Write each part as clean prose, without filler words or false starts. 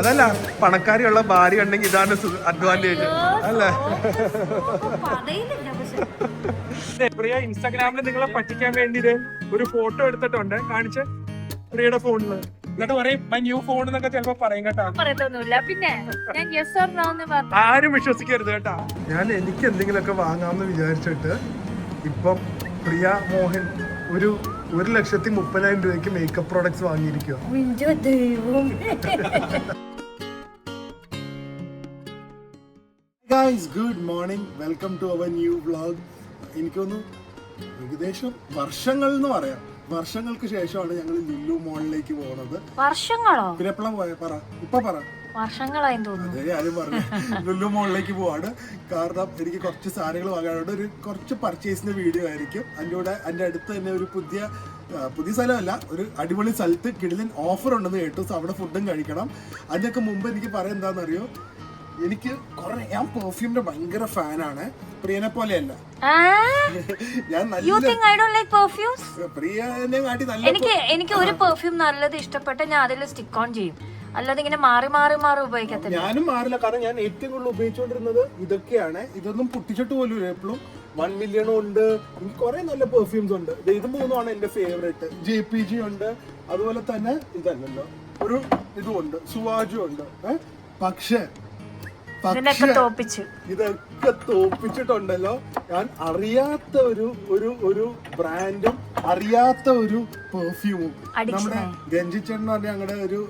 അതല്ല പണക്കാരിയുള്ള ഭാര്യ ഉണ്ടെങ്കിൽ ഇതാണ് അഡ്വാൻറ്റേജ് അല്ലേ? പ്രിയ ഇൻസ്റ്റാഗ്രാമിൽ നിങ്ങളെ പറ്റിക്കാൻ വേണ്ടിട്ട് ഒരു ഫോട്ടോ എടുത്തിട്ടുണ്ട്, കാണിച്ച് പ്രിയയുടെ ഫോണില്. എന്നിട്ട് പറയും മൈ ന്യൂ ഫോൺ എന്നൊക്കെ ചിലപ്പോ പറയും കേട്ടോ. പിന്നെ ആരും വിശ്വസിക്കരുത് കേട്ടാ. ഞാൻ എനിക്ക് എന്തെങ്കിലുമൊക്കെ വാങ്ങാമെന്ന് വിചാരിച്ചിട്ട് ഇപ്പം പ്രിയ മോഹൻ ഒരു 1,30,000 രൂപയ്ക്ക് മേക്കപ്പ് പ്രോഡക്ട്സ് വാങ്ങിയിരിക്കുക. Guys good morning, welcome to our new vlog. എനിക്കൊന്ന് ഏകദേശം വർഷങ്ങൾ എന്ന് പറയാം, വർഷങ്ങൾക്ക് ശേഷമാണ് ഞങ്ങൾ ലുലു മോളിലേക്ക് പോകുന്നത്. വർഷങ്ങളോ? പിന്നെ എപ്പോഴാ പോയ പറ, ഇപ്പൊ പറ. വർഷങ്ങളായി തോന്നുന്നു. അതെ, ആരും പറഞ്ഞു. ലുലു മോളിലേക്ക് പോവാണ്. കാരണം എനിക്ക് കുറച്ച് സാധനങ്ങൾ വാങ്ങാനുണ്ട്. കുറച്ച് പർച്ചേസിന്റെ വീഡിയോ ആയിരിക്കും. അതിൻ്റെ അടുത്ത് തന്നെ ഒരു പുതിയ സ്ഥലമല്ല, ഒരു അടിപൊളി സ്ഥലത്ത് കിടിലൻ ഓഫർ ഉണ്ടെന്ന് കേട്ടു. സോ അവിടെ ഫുഡും കഴിക്കണം. അതിനൊക്കെ മുമ്പ് എനിക്ക് പറയാൻ എന്താണെന്നറിയോ, എനിക്ക് ഞാൻ പെർഫ്യൂമിന്റെ ഭയങ്കര ഫാനാണ്. പ്രിയനെ പോലെയല്ല, ഞാൻ പ്രിയനെ കാട്ടി നല്ല. എനിക്ക് ഒരു പെർഫ്യൂം നല്ലത് ഇഷ്ടപ്പെട്ട ഞാൻ അതിൽ സ്റ്റിക്ക് ഓൺ ചെയ്യും, അല്ലാതെ ഇങ്ങനെ മാറി ഉപയോഗിക്കത്തില്ല. ഞാനും മാറില്ല, കാരണം ഞാൻ ഏറ്റവും കൂടുതൽ ഉപയോഗിച്ചുകൊണ്ടിരുന്നത് ഇതൊക്കെയാണ്. ഇതൊന്നും പൊട്ടിച്ചിട്ട് പോലും എപ്പോഴും 1 million ഉണ്ട്. എനിക്ക് കുറെ നല്ല പെർഫ്യൂംസ് ഉണ്ട്. ഇത് 3 എന്റെ ഫേവറേറ്റ്. JPG ഉണ്ട്, അതുപോലെ തന്നെ ഇതല്ലല്ലോ ഒരു ഇതുണ്ട്, സുവാജു ഉണ്ട്. പക്ഷേ ഇതൊക്കെ തോപ്പിച്ചിട്ടുണ്ടല്ലോ. ഞാൻ അറിയാത്ത ഒരു ബ്രാൻഡും അറിയാത്ത ഒരു പെർഫ്യൂമും. നമ്മുടെ രഞ്ജിച്ചേട്ടൻ എന്ന് പറഞ്ഞ ഞങ്ങളുടെ ഒരു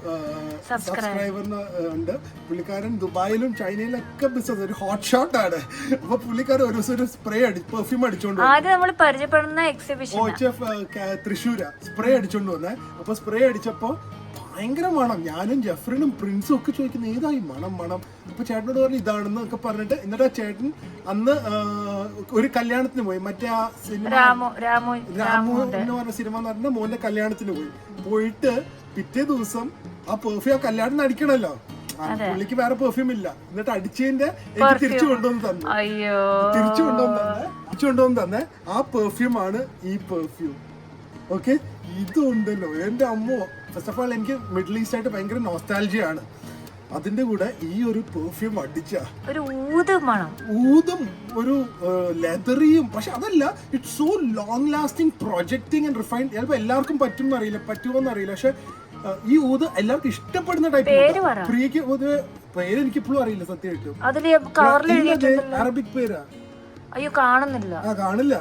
സബ്സ്ക്രൈബറിന് ഉണ്ട്. പുള്ളിക്കാരൻ ദുബായിലും ചൈനയിലൊക്കെ ബിസിനസ്, ഒരു ഹോട്ട് ഷോട്ട് ആണ്. അപ്പൊ പുള്ളിക്കാരൻ ഒരു ദിവസം ഒരു സ്പ്രേ പെർഫ്യൂം അടിച്ചോണ്ട് തൃശ്ശൂര സ്പ്രേ അടിച്ചോണ്ട് വന്നേ. അപ്പൊ സ്പ്രേ അടിച്ചപ്പോ ഭയങ്കര മണം. ഞാനും ജെഫ്രിനും പ്രിൻസും ഒക്കെ ചോദിക്കുന്നത് ഏതായി മണം. അപ്പൊ ചേട്ടനോട് പറഞ്ഞു ഇതാണെന്ന് ഒക്കെ പറഞ്ഞിട്ട്, എന്നിട്ട് ആ ചേട്ടൻ അന്ന് ഒരു കല്യാണത്തിന് പോയി. മറ്റേ ആ സിനിമ രാമു എന്ന് പറഞ്ഞ സിനിമ നടന്ന മോന്റെ കല്യാണത്തിന് പോയിട്ട് പിറ്റേ ദിവസം ആ പെർഫ്യൂം ആ കല്യാണം അടിക്കണല്ലോ, പുള്ളിക്ക് വേറെ പെർഫ്യൂം ഇല്ല. എന്നിട്ട് അടിച്ചതിന്റെ എനിക്ക് തിരിച്ചു കൊണ്ടുവന്ന് തന്നെ ആ പെർഫ്യൂം ആണ് ഈ പെർഫ്യൂം. ഓക്കെ, ഇതുണ്ടല്ലോ എന്റെ അമ്മോ. ഫസ്റ്റ് ഓഫ് ഓൾ എനിക്ക് മിഡിൽ ഈസ്റ്റ് ആയിട്ട് ഭയങ്കര നോസ്റ്റാൾജിയ ആണ്. അതിന്റെ കൂടെ ഈ ഒരു പെർഫ്യൂം അടിച്ച ഒരു ഊതും ഒരു ലെതറിയും. പക്ഷെ അതല്ല, it's so long lasting, projecting and refined. ചിലപ്പോൾ എല്ലാവർക്കും പറ്റുമോ എന്നറിയില്ല. പക്ഷെ ഈ ഊത് എല്ലാവർക്കും ഇഷ്ടപ്പെടുന്ന ടൈപ്പ്. പ്രിയക്ക് പൊതുവെ പേര് എനിക്ക് ഇപ്പോഴും അറിയില്ല സത്യമായിട്ടും. അറബിക് പേരാ? അയ്യോ കാണില്ല.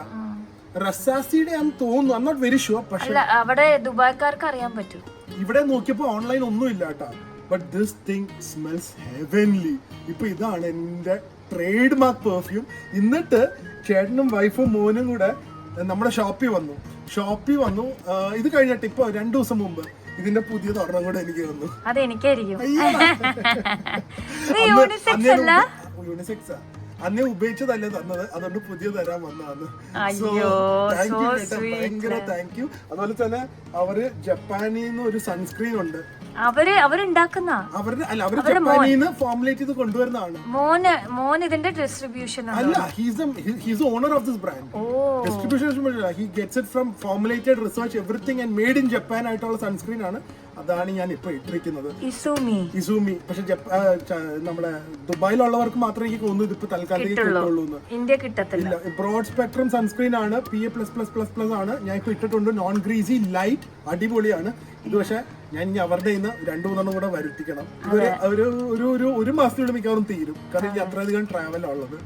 റസാസിയുടെ ആണെന്ന് തോന്നുന്നു, I am not very sure. പക്ഷേ അവിടെ ദുബായ്ക്കാർക്ക് അറിയാൻ പറ്റും. ഇവിടെ നോക്കിയപ്പോ ഓൺലൈൻ ഒന്നും ഇല്ല കേട്ടോ. But this thing smells heavenly. ഇപ്പൊ ഇതാണ് എന്റെ ട്രേഡ് മാർക്ക് പെർഫ്യൂം. എന്നിട്ട് ചേട്ടനും വൈഫും മോനും കൂടെ നമ്മുടെ ഷോപ്പിൽ വന്നു. ഇത് കഴിഞ്ഞിട്ട് ഇപ്പൊ 2 ദിവസം മുമ്പ് ഇതിന്റെ പുതിയ ഒരെണ്ണം കൂടെ എനിക്ക് വന്നു. യൂണിസെക്സാ, അന്നേ ഉപയോഗിച്ചതല്ലേ തന്നത്, അതുകൊണ്ട് പുതിയ തരാൻ വന്നതാണ്. സോ താങ്ക് യു കേട്ടോ, ഭയങ്കര താങ്ക് യു. അതുപോലെ തന്നെ അവര് ജപ്പാനിൽ നിന്ന് ഒരു സൺസ്ക്രീൻ ഉണ്ട്. അവരുണ്ടാക്കുന്ന അവര് ജപ്പാനിൽ നിന്ന് ഫോർമുലേറ്റ് ചെയ്ത് കൊണ്ടുവരുന്നതാണ്. മോൻ ഇതിന്റെ ഡിസ്ട്രിബ്യൂഷൻ അല്ല, he's owner of this brand. Distribution he gets it from formulated research everything and made in Japan ആയിട്ടുള്ള സൺസ്ക്രീൻ ആണ്. അതാണ് ഞാൻ ഇപ്പൊ ഇട്ടിരിക്കുന്നത്, ഇസൂമി. പക്ഷെ നമ്മുടെ ദുബായിലുള്ളവർക്ക് മാത്രമേ എനിക്ക് തോന്നുന്നു ഇതിപ്പോ തൽക്കാലത്തേക്ക് കിട്ടുള്ളൂ. ഇന്ത്യ കിട്ടത്തില്ല. ബ്രോഡ് സ്പെക്ട്രം സൺസ്ക്രീൻ ആണ്, PA++++ ആണ്. ഞാൻ ഇപ്പൊ ഇട്ടിട്ടുണ്ട്. നോൺ ഗ്രീസി, ലൈറ്റ്, അടിപൊളിയാണ് ഇത്. പക്ഷെ ഞാൻ ഇനി അവരുടെ ഇന്ന് 2-3 കൂടെ വരുത്തിക്കണം. ഒരു മാസത്തിനുള്ളിൽ മിക്കവാറും തീരും, കാരണം എനിക്ക് അത്രയധികം ട്രാവൽ ഉള്ളത്.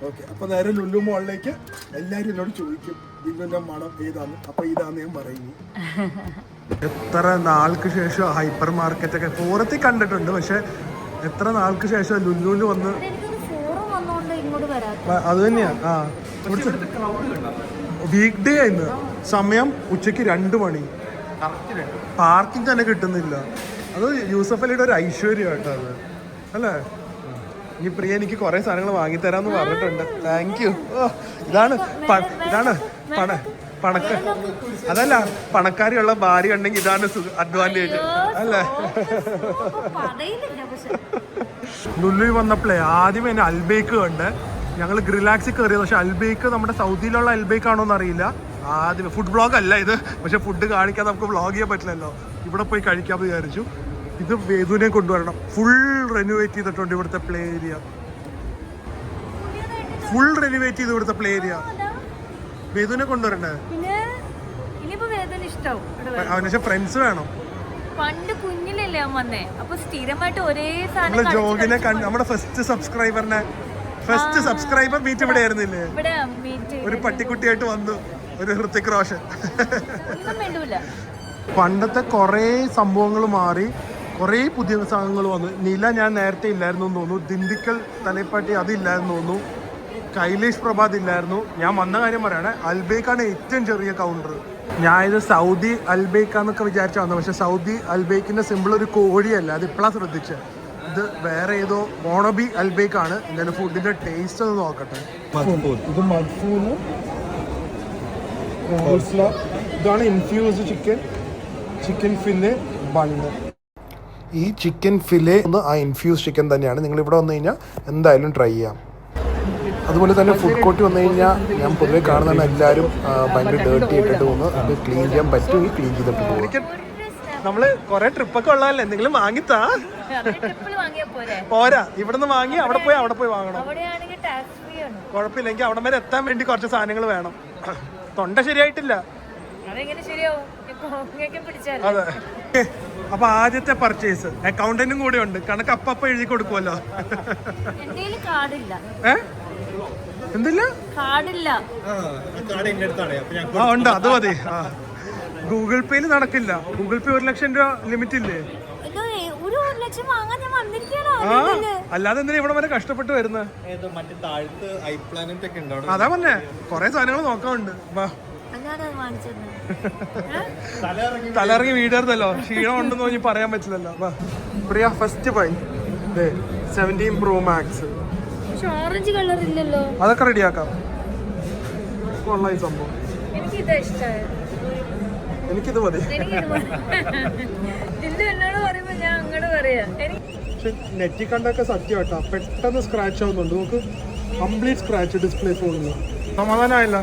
ഓക്കെ, അപ്പൊ നേരെ ലുലു മോളിലേക്ക്. എല്ലാരും എന്നോട് ചോദിക്കും ലുലുവിന്റെ മണം ഏതാന്ന്. അപ്പൊ ഇതാന്ന് ഞാൻ പറയുന്നു. എത്ര നാൾക്ക് ശേഷം ഹൈപ്പർ മാർക്കറ്റ് ഒക്കെ പുറത്ത് കണ്ടിട്ടുണ്ട്, പക്ഷെ എത്ര നാൾക്ക് ശേഷം ലുലുവിൽ വന്ന്. അത് തന്നെയാ. വീക്ക് ഡേ ആയിരുന്നു. സമയം ഉച്ചക്ക് 2 മണി. പാർക്കിംഗ് തന്നെ കിട്ടുന്നില്ല. അത് യൂസഫ് അലിയുടെ ഒരു ഐശ്വര്യം കേട്ടോ അത്, അല്ലേ? ഇനി പ്രിയ എനിക്ക് കുറെ സാധനങ്ങൾ വാങ്ങിത്തരാന്ന് പറഞ്ഞിട്ടുണ്ട്. Thank you. ഇതാണ് അതല്ല പണക്കാരിയുള്ള ഭാര്യ ഉണ്ടെങ്കിൽ ഇതാണ് അഡ്വാൻറ്റേജ് അല്ലേ? ലുലു വന്നപ്പോഴേ ആദ്യമേ എന്നെ അൽബേക്ക് കണ്ട്. ഞങ്ങൾ ഗ്രിലാക്സിൽ കയറിയത്. പക്ഷെ അൽബേക്ക് നമ്മുടെ സൗദിയിലുള്ള അൽബേക്ക് ആണോ എന്ന് അറിയില്ല. ആദ്യം ഫുഡ് ബ്ലോഗ് അല്ല ഇത്, പക്ഷെ ഫുഡ് കാണിക്കാതെ നമുക്ക് വ്ളോഗ് ചെയ്യാൻ പറ്റില്ലല്ലോ. ഇവിടെ പോയി കഴിക്കാമെന്ന് വിചാരിച്ചു. ഇത് വേദുവിനെ കൊണ്ടുവരണം. ഫുൾ റെനോവേറ്റ് ചെയ്തിട്ടുണ്ട് ഇവിടുത്തെ പ്ലേ ഏരിയ. ഫുൾ റെനോവേറ്റ് ചെയ്ത് ഇവിടുത്തെ പ്ലേ ഏരിയ. വേദുവിനെ കൊണ്ടുവരണ്ടേ? അവന് ഫ്രണ്ട്സ് വേണം. പണ്ട് കുഞ്ഞിലല്ലേ അവൻ വന്നേ, അപ്പൊ സ്ഥിരമായിട്ട് ഒരേ നമ്മള് ജോഗിനെ നമ്മുടെ ഫസ്റ്റ് സബ്സ്ക്രൈബർ മീറ്റ് ഇവിടെ ആയിരുന്നില്ലേ? ഒരു പട്ടിക്കുട്ടിയായിട്ട് വന്നു, ഒരു ഹൃത്തിക് റോഷൻ. പണ്ടത്തെ കുറേ സംഭവങ്ങൾ മാറി, കുറേ പുതിയ സാധനങ്ങൾ വന്നു. നില ഞാൻ നേരത്തെ ഇല്ലായിരുന്നു തോന്നുന്നു. ദിണ്ടിക്കൽ തലപ്പാട്ടി അതില്ലായിരുന്നു തോന്നുന്നു. കൈലേഷ് പ്രഭാത് ഇല്ലായിരുന്നു. ഞാൻ വന്ന കാര്യം പറയണേ, അൽബേക്കാണ് ഏറ്റവും ചെറിയ കൗണ്ടർ. ഞാൻ ഇത് സൗദി അൽബേക്കാന്നൊക്കെ വിചാരിച്ച വന്നത്, പക്ഷെ സൗദി അൽബേക്കിന്റെ സിമ്പിൾ ഒരു കോഴിയല്ല. അത് ഇപ്പോഴാണ് ശ്രദ്ധിച്ചത്. ഇത് വേറെ ഏതോ മോണബി അൽബേക്കാണ്. എന്തായാലും ഫുഡിന്റെ ടേസ്റ്റ് ഒന്ന് നോക്കട്ടെ. ഇത് മദ്ഫൂന്, ഇതാണ് ഇൻഫ്യൂസ്ഡ് ചിക്കൻ ഫിലെ ബണ്ണ്. ഈ ചിക്കൻ ഫിലെ ആ ഇൻഫ്യൂസ് ചിക്കൻ തന്നെയാണ്. നിങ്ങൾ ഇവിടെ വന്നു കഴിഞ്ഞാൽ എന്തായാലും ട്രൈ ചെയ്യാം. അതുപോലെ തന്നെ ഫുഡ് കോർട്ട് വന്നു കഴിഞ്ഞാൽ ഞാൻ പൊതുവെ കാണുന്നതാണ് എല്ലാവരും ഭയങ്കര ഡേർട്ടി ഇട്ടിട്ട് പോകുന്നു. അത് ക്ലീൻ ചെയ്യാൻ പറ്റുമെങ്കിൽ ക്ലീൻ ചെയ്തിട്ട് പോകും. നമ്മള് കൊറേ ട്രിപ്പൊക്കെ ഉള്ളതല്ലേ, എന്തെങ്കിലും വാങ്ങിത്താ പോരാ. ഇവിടുന്ന് വാങ്ങി അവിടെ പോയി വാങ്ങണം. കുഴപ്പമില്ലെങ്കിൽ അവിടെ വരെ എത്താൻ വേണ്ടി കുറച്ച് സാധനങ്ങൾ വേണം. തൊണ്ട ശരിയായിട്ടില്ല. അതെ. അപ്പൊ ആദ്യത്തെ പർച്ചേസ് അക്കൗണ്ടന്റും കൂടെ ഉണ്ട്. കണക്ക് അപ്പ എഴുതി കൊടുക്കുമല്ലോ. എന്തില്ല ഉണ്ട്, അത് മതി. ഗൂഗിൾ പേയിൽ നടക്കില്ല. ഗൂഗിൾ പേ 1 ലക്ഷം രൂപ ലിമിറ്റ് ഇല്ലേ? അല്ലാതെ എന്തിനാ ഇവിടെ വരെ കഷ്ടപ്പെട്ട് വരുന്നത്? അതാ പറഞ്ഞേ, കൊറേ സാധനങ്ങൾ നോക്കാറുണ്ട്. തലയിറങ്ങി വീടായിരുന്നല്ലോ, ക്ഷീണം ഉണ്ടെന്ന് തോന്നി പറയാൻ പറ്റില്ലല്ലോ. Priya first buy 17 Pro Max. Orange colour ഇല്ലല്ലോ. അതൊക്കെ റെഡിയാക്കാം. കൊള്ളായി സംഭവം. എനിക്കിത് മതി. നെറ്റി കണ്ടൊക്കെ സത്യം കേട്ടോ, പെട്ടെന്ന് സ്ക്രാച്ച് ആവുന്നുണ്ട്. നമുക്ക് കംപ്ലീറ്റ് സ്ക്രാച്ച് ഡിസ്പ്ലേ ഫോണില്. സമാധാനമായില്ല.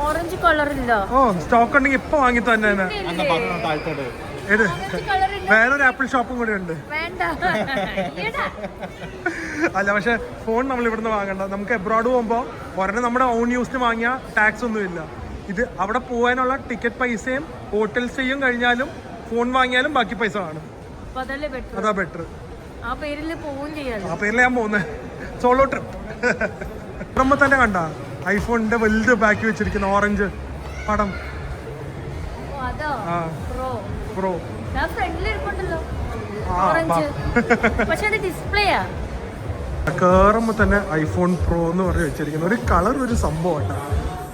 ഓറഞ്ച് കളർ ഇല്ല. ഓ, സ്റ്റോക്ക് ഉണ്ടെങ്കിൽ ഇപ്പൊ വാങ്ങി തന്നെ. വേറൊരു ആപ്പിൾ ഷോപ്പും കൂടെ ഉണ്ട്. അല്ല, പക്ഷെ ഫോൺ നമ്മൾ ഇവിടുന്ന് വാങ്ങണ്ട. നമുക്ക് എബ്രോഡ് പോകുമ്പോൾ ഒരെണ്ണം നമ്മുടെ ഓൺ യൂസിന് വാങ്ങിയ ടാക്സ് ഒന്നും ഇല്ല. ഇത് അവിടെ പോകാനുള്ള ടിക്കറ്റ് പൈസയും ഹോട്ടൽ സ്റ്റേയും കഴിഞ്ഞാലും ഫോൺ വാങ്ങിയാലും ബാക്കി പൈസ കാണും. അതാ ബെറ്റർ. ആ പേരിൽ ഞാൻ പോകുന്നത് സോളോ ട്രിപ്പ്. നമ്മൾ തന്നെ കണ്ട ഐഫോണിന്റെ വലുത് ബാക്കി വെച്ചിരിക്കുന്ന ഓറഞ്ച് പടം. പ്രോ കേറുമ്പോ തന്നെ ഐഫോൺ പ്രോ എന്ന് പറഞ്ഞ് വെച്ചിരിക്കുന്ന ഒരു കളർ, ഒരു സംഭവമാണ്.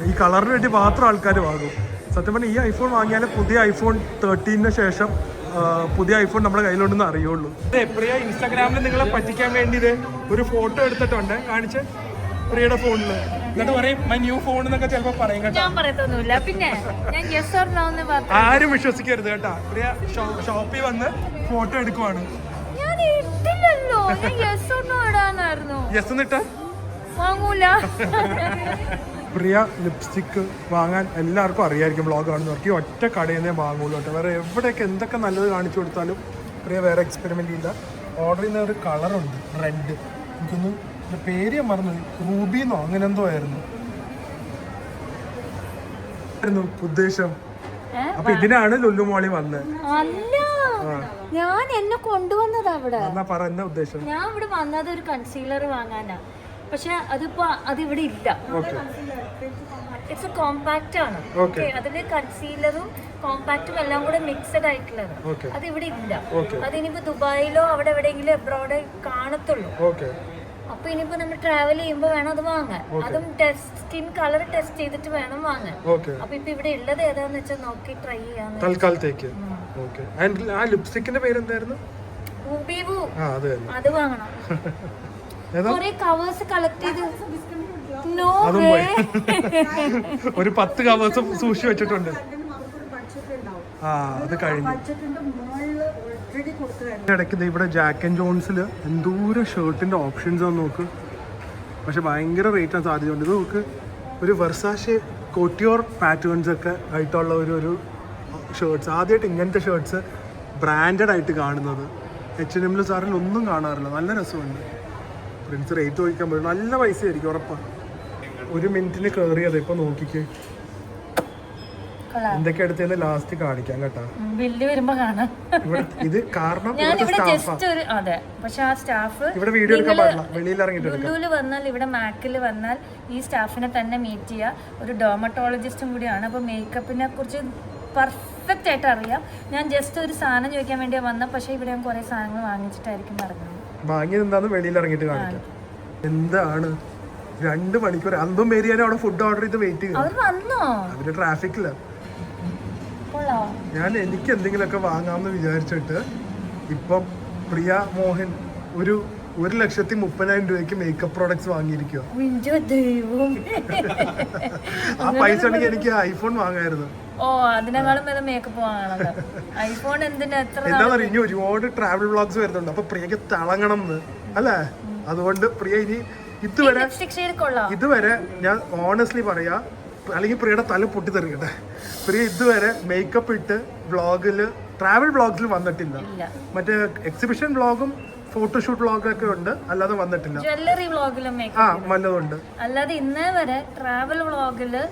ഈ കളറിന് വേണ്ടി മാത്രം ആൾക്കാർ വാങ്ങും. സത്യം പറഞ്ഞാൽ ഈ ഐഫോൺ വാങ്ങിയാൽ പുതിയ ഐഫോൺ 13 ശേഷം പുതിയ ഐഫോൺ നമ്മുടെ കയ്യിലുണ്ടെന്ന് അറിയുള്ളൂ. പ്രിയ ഇൻസ്റ്റാഗ്രാമിൽ നിങ്ങളെ പറ്റിക്കാൻ വേണ്ടി ഒരു ഫോട്ടോ എടുത്തിട്ടുണ്ട്, കാണിച്ച് പ്രിയയുടെ ഫോണില്. എന്നിട്ട് പറയും മൈ ന്യൂ ഫോൺ എന്നൊക്കെ ചിലപ്പോ പറയും കേട്ടോ. ആരും വിശ്വസിക്കരുത് കേട്ടാ. പ്രിയ ഷോപ്പിൽ വന്ന് ഫോട്ടോ എടുക്കുവാണ്. യെസ് എന്നിട്ട് പ്രിയ ലിപ്സ്റ്റിക്ക് വാങ്ങാൻ എല്ലാവർക്കും അറിയായിരിക്കും. വ്ളോഗ് കാണുന്നവർക്ക് ഈ ഒറ്റ കടയിൽ നിന്നേ വാങ്ങുള്ളൂ കേട്ടോ. വേറെ എവിടെയൊക്കെ എന്തൊക്കെ നല്ലത് കാണിച്ചു കൊടുത്താലും പ്രിയ വേറെ എക്സ്പെരിമെന്റ് ഇല്ല. ഓർഡർ ചെയ്യുന്ന ഒരു കളറുണ്ട്, റെഡ്. എനിക്കൊന്ന് പേര് ഞാൻ മറന്നു, റൂബിന്നോ അങ്ങനെ എന്തോ ആയിരുന്നു ഉദ്ദേശം. അപ്പൊ ഇതിനാണ് ലുലു മോളി വന്നത്. ഞാൻ എന്നെ കൊണ്ടുവന്നത് അവിടെ. പറ എന്നാ ഉദ്ദേശം? ഞാൻ ഇവിടെ വന്നത് ഒരു കൺസീലർ വാങ്ങാനാ, പക്ഷെ അതിവിടെ ഇല്ല. ഇറ്റ്സ് എ കോമ്പാക്റ്റ് ആണ്. അതില് കൺസീലറും കോമ്പാക്റ്റും എല്ലാം കൂടെ മിക്സഡ് ആയിട്ടുള്ളത്. അതിവിടെ ഇല്ല. അതിനിപ്പോ ദുബായിലോ അവിടെ എവിടെയെങ്കിലും എബ്രോഡ് കാണത്തുള്ളൂ. അപ്പൊ ഇനിയിപ്പോ നമ്മൾ ട്രാവൽ ചെയ്യുമ്പോ വേണം അത് വാങ്ങാൻ. അതും സ്കിൻ കളർ ടെസ്റ്റ് ചെയ്തിട്ട് വേണം വാങ്ങാൻ. അപ്പൊ ഇപ്പൊ ഇവിടെ ഉള്ളത് ഏതാന്ന് വെച്ചാൽ നോക്കി ട്രൈ ചെയ്യാൻ തൽക്കാലത്തേക്ക്. ലിപ്സ്റ്റിക്കിന്റെ പേരെന്തായിരുന്നു? അത് വാങ്ങണം. കവേഴ്സ് കളക്ട് ചെയ്ത് ഒരു 10 കവേഴ്സ് സൂക്ഷിച്ചു വെച്ചിട്ടുണ്ട്. അത് കഴിഞ്ഞു. ഇടയ്ക്ക് ഇവിടെ ജാക്ക് ആൻഡ് ജോൺസിൽ എന്തോരം ഷർട്ടിന്റെ ഓപ്ഷൻസ് ആണ് നോക്ക്. പക്ഷെ ഭയങ്കര റേറ്റ് ആണ് സാധ്യതയുണ്ട്. ഇത് നോക്ക്, ഒരു വെർസാഷെ കോട്ടിയോർ പാറ്റേൺസ് ഒക്കെ ആയിട്ടുള്ള ഒരു ഷർട്ട്സ്. ആദ്യമായിട്ട് ഇങ്ങനത്തെ ഷർട്ട്സ് ബ്രാൻഡഡ് ആയിട്ട് കാണുന്നത്. H&M സാറിൽ ഒന്നും കാണാറില്ല. നല്ല രസമുണ്ട്. പ്രിൻസ് റേറ്റ് ചോദിക്കാൻ പറ്റും. നല്ല പൈസ ആയിരിക്കും ഉറപ്പാണ്. 1 മിനിറ്റിന് കയറിയത്. ഇപ്പൊ നോക്കിക്കേ എന്തൊക്കെ എടുത്തത് ലാസ്റ്റ് കാണിക്കാം കേട്ടോ. ബില്ല് വരുമ്പോ കാണാം. ഇത് കാരണം അതെ, പക്ഷെ ആ സ്റ്റാഫ് ഇവിടെ വീഡിയോ എടുക്കാൻ പാടില്ല, വെളിയിൽ ഇറങ്ങിയിട്ട് ലുലുവിൽ വന്നാൽ, ഇവിടെ മാക്കിൽ വന്നാൽ ഈ സ്റ്റാഫിനെ തന്നെ മീറ്റ് ചെയ്യുക. ഒരു ഡെർമറ്റോളജിസ്റ്റും കൂടിയാണ്. അപ്പോൾ മേക്കപ്പിനെ കുറിച്ച് പെർഫെക്റ്റ് ആയിട്ട് അറിയാം. ഞാൻ ജസ്റ്റ് ഒരു സാധനം ചോദിക്കാൻ വേണ്ടിയാണ് വന്നത്. പക്ഷേ ഇവിടെ ഞാൻ കുറേ സാധനങ്ങൾ വാങ്ങിച്ചിട്ടായിരിക്കും പറഞ്ഞത്. വാങ്ങിയത് എന്താന്ന് വെളിയിൽ ഇറങ്ങിയിട്ട് കാണിക്കാം. എന്താണ് 2 മണിക്കൂർ അന്തും മേരിയാനും അവിടെ ഫുഡ് ഓർഡർ ചെയ്ത് വെയിറ്റ് ചെയ്യും. അവർ വന്നോ? അവര് ട്രാഫിക്കില്ല. ഞാൻ എനിക്ക് എന്തെങ്കിലുമൊക്കെ വാങ്ങാമെന്ന് വിചാരിച്ചിട്ട് ഇപ്പം പ്രിയ മോഹൻ ഒരു 1,30,000 രൂപയ്ക്ക് മേക്കപ്പ് പ്രോഡക്ട്സ് വാങ്ങിയിരിക്കുക. ആ പൈസ ഉണ്ടെങ്കിൽ എനിക്ക് ഐഫോൺ വാങ്ങായിരുന്നു. ഓ, അതിനേക്കാളും വല്ല മേക്കപ്പ് വാങ്ങണല്ലോ. ഐഫോൺ എന്തിനാ? എന്താ പറയുക, ഇനി ഒരുപാട് ട്രാവൽ വ്ളോഗ്സ് വരുന്നുണ്ട്. അപ്പൊ പ്രിയക്ക് തിളങ്ങണം എന്ന് അല്ലേ? അതുകൊണ്ട് പ്രിയ ഇനി ഇതുവരെ ഞാൻ ഓണസ്റ്റ്ലി പറയാ, അല്ലെങ്കിൽ പ്രിയയുടെ തല പൊട്ടിത്തെറിക്കട്ടെ, പ്രിയ ഇതുവരെ മേക്കപ്പ് ഇട്ട് വ്ളോഗില്, ട്രാവൽ വ്ളോഗ്സിൽ വന്നിട്ടില്ല. മറ്റേ എക്സിബിഷൻ വ്ളോഗും ഫോട്ടോഷൂട്ട് വ്ളോഗൊക്കെ ഉണ്ട്, അല്ലാതെ വന്നിട്ടില്ല. ജ്വല്ലറി വ്ളോഗിലും വല്ലതുണ്ട്. അല്ലാതെ ഇന്നേ വരെ ട്രാവൽ വ്ളോഗില്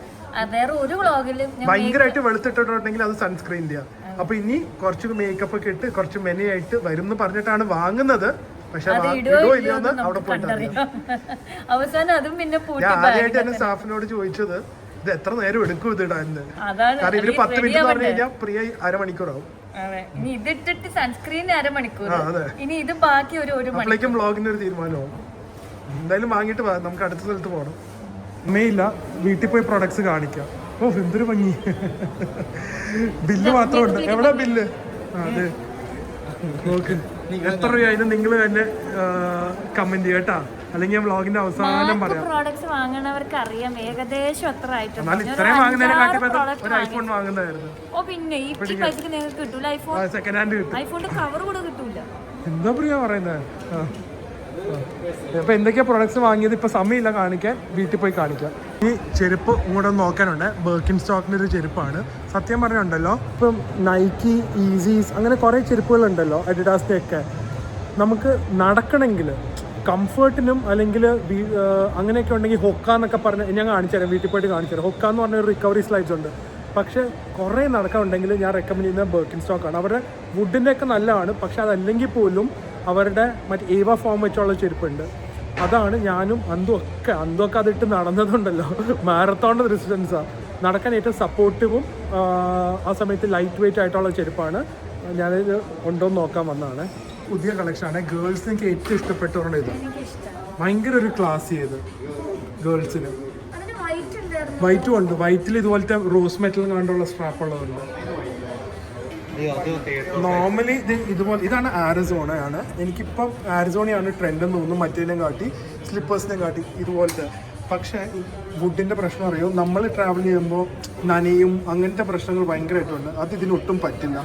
വേറെ ഒരു വ്ളോഗിലും ഭയങ്കരമായിട്ട് വെളുത്തിട്ടുണ്ടെങ്കിൽ അത് സൺസ്ക്രീൻ്റെ. അപ്പൊ ഇനി കുറച്ച് മേക്കപ്പ് ഒക്കെ ഇട്ട് കുറച്ച് മെനയായിട്ട് വരും എന്ന് പറഞ്ഞിട്ടാണ് വാങ്ങുന്നത്. പക്ഷെ അവിടെ പോയിട്ട് അവസാനം അതും പിന്നെ ഞാൻ ആദ്യമായിട്ട് എന്നെ സ്റ്റാഫിനോട് ചോദിച്ചത് ഇത് എത്ര നേരം എടുക്കും ഇത് ഇടാൻ. കാരണം ഇവര് 10 മിനിറ്റ് പറഞ്ഞു കഴിഞ്ഞാൽ പ്രിയ അരമണിക്കൂറാവും. ഇനി ഇതിട്ടിട്ട് സൺസ്ക്രീൻ അരമണിക്കൂർ, ഇനി ഇത് ബാക്കി ഒരു അപ്പോഴേക്കും വ്ളോഗിന്റെ ഒരു തീരുമാനമാവും. എന്തായാലും വാങ്ങിയിട്ട് നമുക്ക് അടുത്ത സ്ഥലത്ത് പോകണം. അമ്മയില്ല, വീട്ടിൽ പോയി പ്രൊഡക്ട്സ് കാണിക്കാം. ഓ എന്തൊരു ഭംഗി. ബില്ല് മാത്രമുണ്ട്. എവിടെ ബില്ല്? അതെ, നോക്ക് എത്ര രൂപ. നിങ്ങൾ തന്നെ കമന്റ് ചെയ്യാം കേട്ടാ, അല്ലെങ്കിൽ വ്ളോഗിന്റെ അവസാനം പറയാം. പ്രോഡക്ട്സ് വാങ്ങണവർക്ക് അറിയാം ഏകദേശം എത്ര ആയിട്ട്. എന്നാൽ ഇത്രയും വാങ്ങുന്നതിനെക്കാട്ടി ഒരു ഐഫോൺ വാങ്ങുന്നതായിരുന്നു. ഓ പിന്നെ ഈ പൈസക്ക് നിങ്ങൾക്ക് കിട്ടൂല ഐഫോൺ. സെക്കൻഡ് ഹാൻഡ് കിട്ടും. ഐഫോണിന്റെ കവർ കൂടെ കിട്ടൂല. എന്താ പറയാ പറയുന്നത്. അപ്പൊ എന്തൊക്കെയാ പ്രൊഡക്ട്സ് വാങ്ങിയത് ഇപ്പൊ സമയമില്ല കാണിക്കാൻ, വീട്ടിൽ പോയി കാണിക്കാം. ഈ ചെരുപ്പ് ഇങ്ങോട്ട് നോക്കാനുണ്ട്. ബർക്കിൻ സ്റ്റോക്കിന്റെ ഒരു ചെരുപ്പാണ്. സത്യം പറഞ്ഞുണ്ടല്ലോ, ഇപ്പം നൈക്കി, ഈസീസ് അങ്ങനെ കുറെ ചെരുപ്പുകളുണ്ടല്ലോ, അഡിഡാസിന്റെ ഒക്കെ. നമുക്ക് നടക്കണമെങ്കിൽ കംഫർട്ടിനും അല്ലെങ്കിൽ അങ്ങനെയൊക്കെ ഉണ്ടെങ്കിൽ ഹൊക്ക എന്നൊക്കെ പറഞ്ഞ് ഞാൻ കാണിച്ചു തരാം, വീട്ടിൽ പോയിട്ട് കാണിച്ചു തരാം. ഹൊക്ക എന്ന് പറഞ്ഞ ഒരു റിക്കവറി സ്ലൈഡ്സ് ഉണ്ട്. പക്ഷേ കുറേ നടക്കാനുണ്ടെങ്കിൽ ഞാൻ റെക്കമെൻഡ് ചെയ്യുന്നത് ബർക്കിൻ സ്റ്റോക്കാണ്. അവരുടെ വുഡിൻ്റെ ഒക്കെ നല്ലതാണ്. പക്ഷെ അതല്ലെങ്കിൽ പോലും അവരുടെ മറ്റേ ഏവ ഫോം വെച്ചുള്ള ചെരുപ്പുണ്ട്. അതാണ് ഞാനും അന്തുമൊക്കെ അതിട്ട് നടന്നതുണ്ടല്ലോ. മാരത്തോണിൻ്റെ റെസിസ്റ്റൻസാണ്. നടക്കാൻ ഏറ്റവും സപ്പോർട്ടീവും ആ സമയത്ത് ലൈറ്റ് വെയിറ്റ് ആയിട്ടുള്ള ചെരുപ്പാണ്. ഞാനിത് ഉണ്ടോ എന്ന് നോക്കാൻ വന്നതാണ്. പുതിയ കളക്ഷനാണ്. ഗേൾസിന് എനിക്ക് ഏറ്റവും ഇഷ്ടപ്പെട്ടവരുടെ ഇത് ഭയങ്കര ഒരു ക്ലാസ് ചെയ്ത് ഗേൾസിന്. വൈറ്റും ഉണ്ട്. വൈറ്റിൽ ഇതുപോലത്തെ റോസ് മെറ്റൽ കണ്ടുള്ള സ്ട്രാപ്പ് ഉള്ളതുണ്ട്. നോർമലി ഇതുപോലെ ഇതാണ് ആരിസോണയാണ്. എനിക്കിപ്പം ആരിസോണയാണ് ട്രെൻഡ് എന്ന് തോന്നുന്നു, മറ്റേതിനെയും കാട്ടി സ്ലിപ്പേഴ്സിനെയും കാട്ടി ഇതുപോലത്തെ. പക്ഷേ വുഡിൻ്റെ പ്രശ്നം അറിയോ, നമ്മൾ ട്രാവൽ ചെയ്യുമ്പോൾ നനയും അങ്ങനത്തെ പ്രശ്നങ്ങൾ ഭയങ്കരമായിട്ടുണ്ട്. അത് ഇതിനൊട്ടും പറ്റില്ല.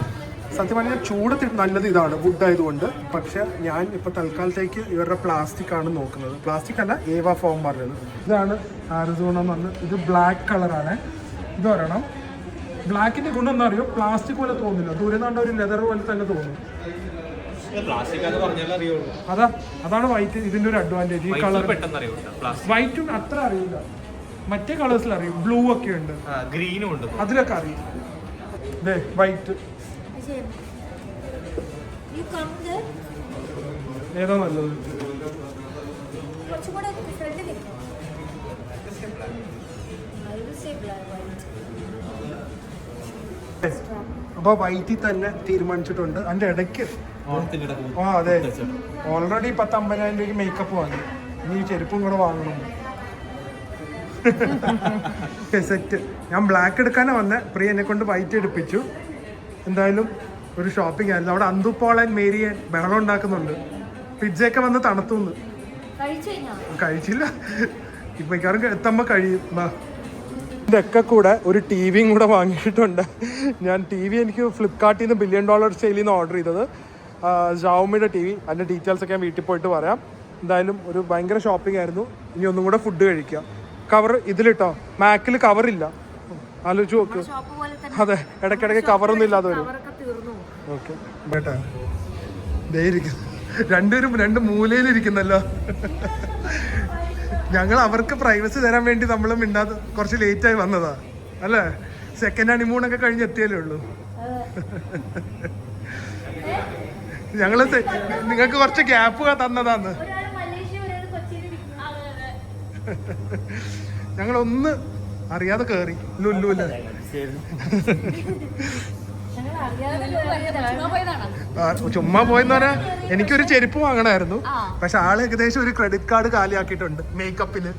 സത്യം പറഞ്ഞാൽ ചൂടത്തിൽ നല്ലത് ഇതാണ്, വുഡ് ആയതുകൊണ്ട്. പക്ഷെ ഞാൻ ഇപ്പോൾ തൽക്കാലത്തേക്ക് ഇവരുടെ പ്ലാസ്റ്റിക് ആണ് നോക്കുന്നത്. പ്ലാസ്റ്റിക് അല്ല, ഏവ ഫോം പറഞ്ഞത്. ഇതാണ് ആരിസോണ എന്ന് പറഞ്ഞത്. ഇത് ബ്ലാക്ക് കളറാണ്. ഇത് ഒരെണ്ണം. ബ്ലാക്കിന്റെ ഗുണം എന്താ അറിയോ, പ്ലാസ്റ്റിക് പോലെ തോന്നില്ല. ദൂരെ നിന്നുകൊണ്ട് ഒരു ലെതർ പോലെ തന്നെ തോന്നും. അതാണ് വൈറ്റ് ഇതിന്റെ ഒരു അഡ്വാൻറ്റേജ്. ഈ കളർ വൈറ്റും അത്ര അറിയില്ല, മറ്റേ കളേഴ്സിൽ അറിയും. ബ്ലൂ ഒക്കെ ഉണ്ട്, ഗ്രീനും ഉണ്ട്, അതിലൊക്കെ അറിയും. വൈറ്റ് ഏതാ നല്ലത്? അപ്പൊ വൈറ്റിൽ തന്നെ തീരുമാനിച്ചിട്ടുണ്ട്. അതിന്റെ ഇടയ്ക്ക് അതെ, ഓൾറെഡി 10-50,000 രൂപയ്ക്ക് മേക്കപ്പ് വാങ്ങി. ഇനി ചെരുപ്പും കൂടെ വാങ്ങണം. സെറ്റ്. ഞാൻ ബ്ലാക്ക് എടുക്കാനാണ് വന്നത്. പ്രിയ എന്നെ കൊണ്ട് വൈറ്റ് എടുപ്പിച്ചു. എന്തായാലും ഒരു ഷോപ്പിംഗ് ആയിരുന്നു. അവിടെ അന്തുപോൾ ആൻഡ് മേരിയൻ ബഹളം ഉണ്ടാക്കുന്നുണ്ട്. പിസ്സയൊക്കെ വന്ന് തണുത്തുന്ന്. കഴിച്ചില്ല, ഇപ്പൊ മിക്കവാറും എത്തുമ്പോൾ കഴിയും. ഇതൊക്കെ കൂടെ ഒരു ടി വിയും കൂടെ വാങ്ങിയിട്ടുണ്ട്. ഞാൻ ടി വി എനിക്ക് ഫ്ലിപ്കാർട്ടിൽ നിന്ന് $1 ബില്യൺ സെയിലിൽ നിന്ന് ഓർഡർ ചെയ്തത്. ഷവോമിയുടെ ടി വി. അതിൻ്റെ ഡീറ്റെയിൽസൊക്കെ ഞാൻ വീട്ടിൽ പോയിട്ട് പറയാം. എന്തായാലും ഒരു ഭയങ്കര ഷോപ്പിംഗ് ആയിരുന്നു. ഇനി ഒന്നും കൂടെ ഫുഡ് കഴിക്കാം. കവർ ഇതിലിട്ടോ, മാക്കിൽ കവറില്ല. ആലോചിച്ച് നോക്ക്. അതെ, ഇടയ്ക്കിടയ്ക്ക് കവറൊന്നും ഇല്ലാതെ വരും. ഓക്കെ ബേട്ടാ രണ്ടുപേരും രണ്ട് മൂലയിലിരിക്കുന്നല്ലോ. ഞങ്ങൾ അവർക്ക് പ്രൈവസി തരാൻ വേണ്ടി നമ്മൾ മിണ്ടാതെ കുറച്ച് ലേറ്റായി വന്നതാ അല്ലേ? സെക്കൻഡ് ഹണിമൂണൊക്കെ കഴിഞ്ഞ് എത്തിയല്ലേ ഉള്ളൂ. ഞങ്ങള് നിങ്ങൾക്ക് കുറച്ച് ഗ്യാപ്പ് തന്നതാന്ന്. ഞങ്ങളൊന്ന് അറിയാതെ കേറി ലുല്ലൂല. ചുമ്മാ പോയെന്ന് പറഞ്ഞാൽ എനിക്കൊരു ചെരുപ്പ് വാങ്ങണമായിരുന്നു. പക്ഷെ ആള് ഏകദേശം ഒരു ക്രെഡിറ്റ് കാർഡ് കാലിയാക്കിയിട്ടുണ്ട് മേക്കപ്പില്,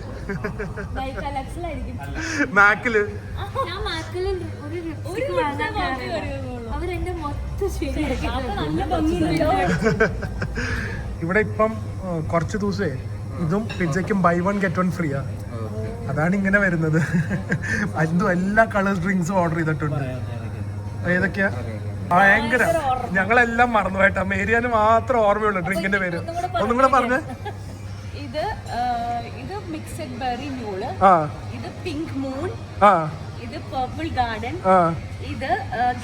മാക്കില്. ഇവിടെ ഇപ്പം കുറച്ച് ദിവസമേ ഇതും പിzzയ്ക്കും ബൈ 1 get 1 ഫ്രീ ആ. അതാണ് ഇങ്ങനെ വരുന്നത്. അതും എല്ലാ കളർ ഡ്രിങ്ക്സും ഓർഡർ ചെയ്തിട്ടുണ്ട്. ഏതൊക്കെയാ? ഭയങ്കര ഞങ്ങളെല്ലാം മറന്നു കേട്ടാ. മേരിയാന് മാത്രം ഓർമ്മയുള്ളൂ ഡ്രിങ്കിന്റെ പേര്. ഒന്നും കൂടെ പറഞ്ഞേ. ഇത് മിക്സഡ് ബെറി മ്യൂള്, ഇത് പിങ്ക് മൂൺ, ഇത് പർപ്പിൾ ഗാർഡൻ, ഇത്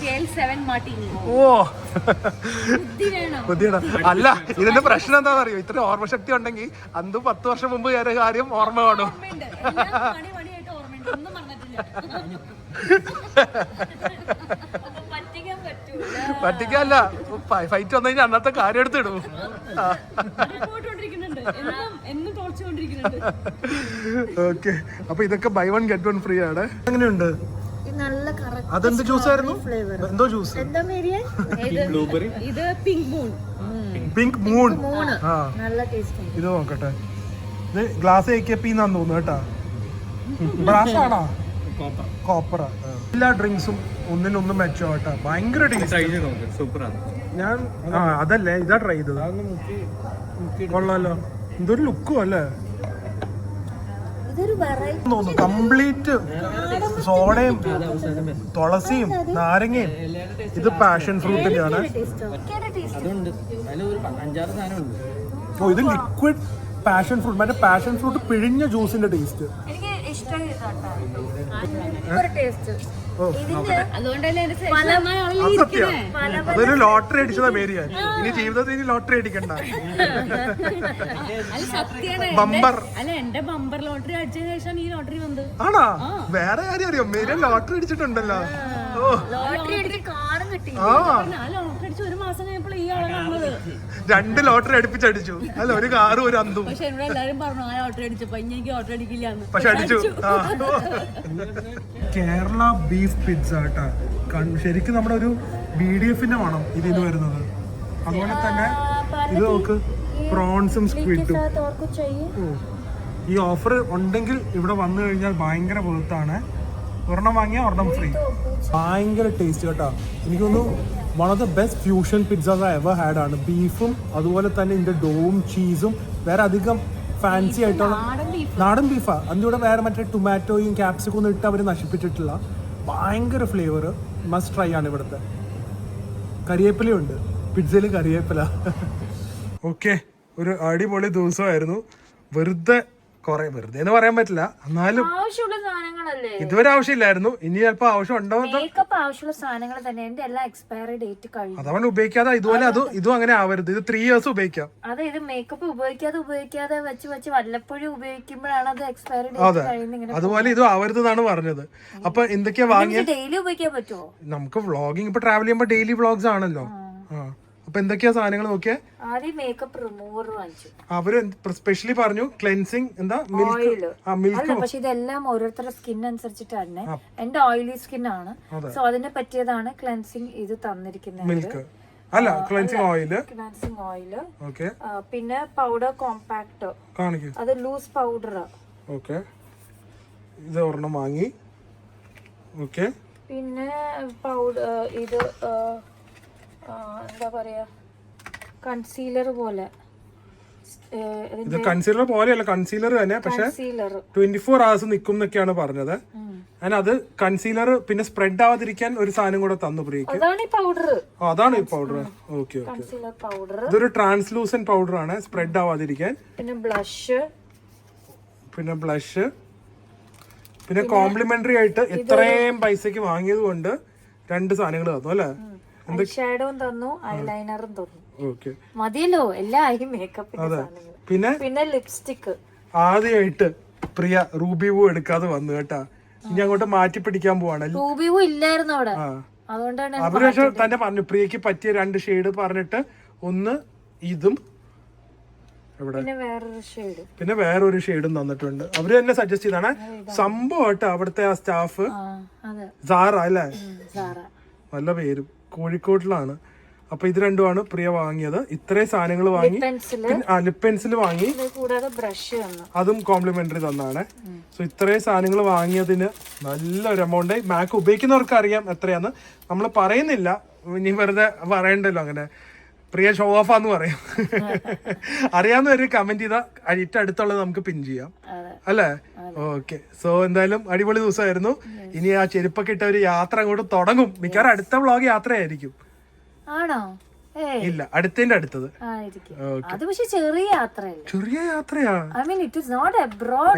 കേൽ 7 മാർട്ടിനി. ഓ ബുദ്ധിയാണ്. അല്ല ഇതിന്റെ പ്രശ്നം എന്താണെന്ന് അറിയോ? ഇത്ര ഓർമ്മശക്തി ഉണ്ടെങ്കിൽ അന്ന് 10 വർഷം മുമ്പ് കയറിയ കാര്യം ഓർമ്മ കാണും. പറ്റിക്കല്ല, ഫൈറ്റ് വന്നു കഴിഞ്ഞാൽ അന്നത്തെ കാര്യം എടുത്തിടും. ഓക്കെ, അപ്പൊ ഇതൊക്കെ ബൈ 1 get 1 ഫ്രീ ആണ്. എങ്ങനെയുണ്ട്? അതെന്ത് ജ്യൂസ് ആയിരുന്നു? എന്തോ ജ്യൂസ്? ഇത് പിങ്ക് മൂൺ. Pink moon. ഇത് നോക്കട്ടെ. ഇത് ഗ്ലാസ് AKP-ന്നാന്ന് തോന്നുന്നു കേട്ടാ. ഗ്ലാസ് ആണോ? കോപ്പർ. എല്ലാ ഡ്രിങ്ക്സും ഒന്നിനൊന്നും മെച്ചോ കേട്ടാ. ഭയങ്കര ടേസ്റ്റ്. ഞാൻ അതല്ലേ ഇതാ ട്രൈ ചെയ്തത്. കൊള്ളാലോ. എന്തൊരു ലുക്കും അല്ലേ തോന്നുന്നു. കംപ്ലീറ്റ് സോഡയും തുളസിയും നാരങ്ങയും. ഇത് പാഷൻ ഫ്രൂട്ടിന്റെ ആണ്. ഓ, ഇത് ലിക്വിഡ് പാഷൻ ഫ്രൂട്ട്. മറ്റേ പാഷൻ ഫ്രൂട്ട് പിഴിഞ്ഞ ജ്യൂസിന്റെ ടേസ്റ്റ്. അതൊരു ലോട്ടറി അടിച്ചതാ മേരിയാൻ. ഇനി ജീവിതത്തിൽ ഇനി ലോട്ടറി അടിക്കണ്ട. ബമ്പർ. അല്ല, എന്റെ ബമ്പർ ലോട്ടറി അടിച്ചതിന് ശേഷം ഈ ലോട്ടറി വന്നത്. ആണോ? വേറെ കാര്യം അറിയോ? Mary Ann lottery അടിച്ചിട്ടുണ്ടല്ലോ. ഒരു മാസം കഴിഞ്ഞപ്പോൾ ഈ ആളെ കാണുന്നത്. 2 ലോട്ടറി അടുപ്പിച്ചടിച്ചു. അല്ല, ഒരു കാറും ഒരു അന്തും. പക്ഷെ എന്നോട് എല്ലാരും പറഞ്ഞു ആ ലോട്ടറി അടിച്ചപ്പോ ഇനി എനിക്ക് ലോട്ടറി അടിക്കില്ലാന്ന്. പക്ഷെ അടിച്ചു. കേരള ബീഫ് പിസ്സ കേട്ടാ. ശരിക്കും നമ്മുടെ ഒരു BDF-ന്റെ മണം ഇതിന് വരുന്നത്. അതുപോലെ തന്നെ ഇത് നോക്ക്, പ്രോൺസും സ്ക്വിഡും. ഈ ഓഫർ ഉണ്ടെങ്കിൽ ഇവിടെ വന്നു കഴിഞ്ഞാൽ ഭയങ്കര വെറുത്താണ്. ഒരെണ്ണം വാങ്ങിയാൽ ഒരെണ്ണം ഫ്രീ. ഭയങ്കര ടേസ്റ്റ് കേട്ടോ. എനിക്കൊന്ന് one of the best fusion pizzas I ever had ആണ്. ബീഫും അതുപോലെ തന്നെ ഇതിന്റെ ഡോവും ചീസും. വേറെ അധികം ഫാൻസി ആയിട്ടുള്ള നാടൻ ബീഫാ. അതിൻ്റെ കൂടെ വേറെ മറ്റേ ടൊമാറ്റോയും ക്യാപ്സിക്കും ഒന്നും ഇട്ട് അവർ നശിപ്പിച്ചിട്ടില്ല. ഭയങ്കര ഫ്ലേവർ. മസ്റ്റ് ട്രൈ ആണ് ഇവിടുത്തെ. കരിവേപ്പിലയുണ്ട് പിസ്സയിൽ, കരിവേപ്പില. ഓക്കെ, ഒരു അടിപൊളി ദിവസമായിരുന്നു. വെറുതെ എന്ന് പറയാൻ പറ്റില്ല, എന്നാലും ആവശ്യമുള്ള സാധനങ്ങളല്ലേ. ഇതുവരെ ആവശ്യമില്ലായിരുന്നു. ഇനി ചിലപ്പോ ആവശ്യം ഉണ്ടാവും. മേക്കപ്പ് ആവശ്യമുള്ള സാധനങ്ങൾ തന്നെ. എന്റെ എല്ലാ എക്സ്പയറി ഡേറ്റ് കഴിഞ്ഞു. അതവൻ ഉപയോഗിക്കാതെ ഇതുപോലെ ഇതും അങ്ങനെ ആവരുത്. ഇത് 3 years ഉപയോഗിക്കാം. അതെ, ഇത് മേക്കപ്പ് ഉപയോഗിക്കാതെ വെച്ച് വല്ലപ്പോഴും ഉപയോഗിക്കുമ്പോഴാണ് അത് എക്സ്പയറി ഡേറ്റ് കഴിയുന്നത്. അതുപോലെ ഇതും ആവരുത് എന്നാണ് പറഞ്ഞത്. അപ്പൊ എന്തൊക്കെയാ വാങ്ങിയ? ഡെയിലി ഉപയോഗിക്കാൻ പറ്റുമോ? നമുക്ക് വ്ളോഗിങ് ഇപ്പൊ ട്രാവൽ ചെയ്യുമ്പോ ഡെയിലി വ്ളോഗ്സ് ആണല്ലോ. അപ്പൊ എന്തൊക്കെയാ സാധനങ്ങൾ നോക്കിയാ? ആദ്യം മേക്കപ്പ് റിമൂവർ വാങ്ങിച്ചു. അവര് സ്പെഷ്യലി പറഞ്ഞു ക്ലെൻസിങ് എന്താ മിൽക്ക്. പക്ഷെ ഇതെല്ലാം ഓരോരുത്തരുടെ സ്കിൻ അനുസരിച്ചിട്ടാണ്. എന്റെ ഓയിലി സ്കിൻ ആണ്, സോ അതിനെ പറ്റിയതാണ് ക്ലെൻസിങ് ഇത് തന്നിരിക്കുന്നത്. മിൽക്ക് അല്ല, ക്ലെൻസിങ് ഓയില്. ഓക്കെ, പിന്നെ പൗഡർ കോമ്പാക്ട് കാണിക്കും. അത് ലൂസ് പൗഡർ. ഓക്കെ, ഇത് ഒരെണ്ണം വാങ്ങി. ഓക്കെ, പിന്നെ പൗഡർ ഇത് എന്താ പറയാ, കൺസീലർ പോലെ. ഇത് കൺസീലർ പോലെയല്ല, കൺസീലർ തന്നെ. പക്ഷെ 24 hours നിൽക്കും എന്നൊക്കെയാണ് പറഞ്ഞത്. അത് കൺസീലർ പിന്നെ സ്പ്രെഡ് ആവാതിരിക്കാൻ ഒരു സാധനം കൂടെ തന്നു ബ്രേക്ക്. അതാണ് ഈ പൗഡർ. ഓക്കെ, ഇതൊരു ട്രാൻസ്ലൂസന്റ് പൗഡർ ആണ്, സ്പ്രെഡ് ആവാതിരിക്കാൻ. പിന്നെ ബ്ലഷ്. പിന്നെ കോംപ്ലിമെന്ററി ആയിട്ട് ഇത്രയും പൈസക്ക് വാങ്ങിയത് കൊണ്ട് 2 സാധനങ്ങൾ തന്നു അല്ലേ? ഷാഡോയും തന്നു, ഐലൈനറും തന്നു. ഓക്കെ. മതിയല്ലോ, എല്ലാം ആയി മേക്കപ്പിന്റെ സാധനങ്ങൾ. പിന്നെ ലിപ്സ്റ്റിക് ആദ്യമായിട്ട് പ്രിയ റൂബി വൂ എടുക്കാതെ വന്നു കേട്ടാ. ഇനി അങ്ങോട്ട് മാറ്റി പിടിക്കാൻ പോവാണ്. റൂബി വൂ ഇല്ലായിരുന്നു അവിടെ, അതുകൊണ്ടാണ്. അവര് പക്ഷെ തന്നെ പറഞ്ഞു പ്രിയക്ക് പറ്റിയ 2 ഷെയ്ഡ് പറഞ്ഞിട്ട്, ഒന്ന് ഇതും പിന്നെ വേറൊരു ഷെയ്ഡും തന്നിട്ടുണ്ട്. അവര് തന്നെ സജസ്റ്റ് ചെയ്താണ് സംഭവമായിട്ട്. അവിടുത്തെ ആ സ്റ്റാഫ് സാറ അല്ലേ, നല്ല പേരും, കോഴിക്കോട്ടിലാണ്. അപ്പൊ ഇത് രണ്ടുമാണ് പ്രിയ വാങ്ങിയത്. ഇത്രയും സാധനങ്ങൾ വാങ്ങി. ലിപ് പെൻസിൽ വാങ്ങി, അതും കോംപ്ലിമെന്ററി തന്നാണ്. സോ ഇത്രയും സാധനങ്ങൾ വാങ്ങിയതിന് നല്ലൊരു എമൗണ്ട്. മാക്ക് ഉപയോഗിക്കുന്നവർക്ക് അറിയാം എത്രയാന്ന്, നമ്മൾ പറയുന്നില്ല, ഇനി വെറുതെ പറയണ്ടല്ലോ. അങ്ങനെ പ്രിയ ഷോ ഓഫാന്ന് പറയും. അറിയാവുന്നവര് കമന്റ് ചെയ്താൽ ഏറ്റവും അടുത്തുള്ളത് നമുക്ക് പിൻ ചെയ്യാം അല്ലേ? ഓക്കെ. സോ എന്തായാലും അടിപൊളി ദിവസമായിരുന്നു. ഇനി ആ ചെരുപ്പൊക്കെ ഇട്ട ഒരു യാത്ര അങ്ങോട്ട് തുടങ്ങും. മിക്കവാറും അടുത്ത വ്ളോഗ് യാത്രയായിരിക്കും. ആണോ? ഇല്ല, അടുത്തതിന്റെ അടുത്തത്. ചെറിയ യാത്രയാ,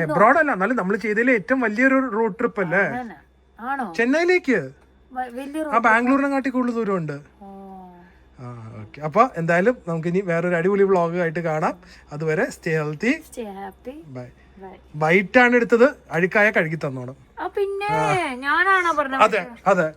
എബ്രോഡ് അല്ല, എന്നാലും നമ്മൾ ചെയ്തതിൽ ഏറ്റവും വലിയൊരു റോഡ് ട്രിപ്പ് അല്ലേ ചെന്നൈയിലേക്ക്. ആ ബാംഗ്ലൂരിനെക്കാട്ടി കൂടുതൽ ദൂരമുണ്ട്. ഓക്കെ. അപ്പൊ എന്തായാലും നമുക്കിനി വേറൊരു അടിപൊളി വ്ളോഗ് ആയിട്ട് കാണാം. അതുവരെ സ്റ്റേ ഹെൽത്തി, ബൈ. വൈറ്റ് ആണ് എടുത്തത്, അഴുക്കായ കഴുകി തന്നോണം. പിന്നെ ഞാനാണോ പറഞ്ഞത്? അതെ അതെ.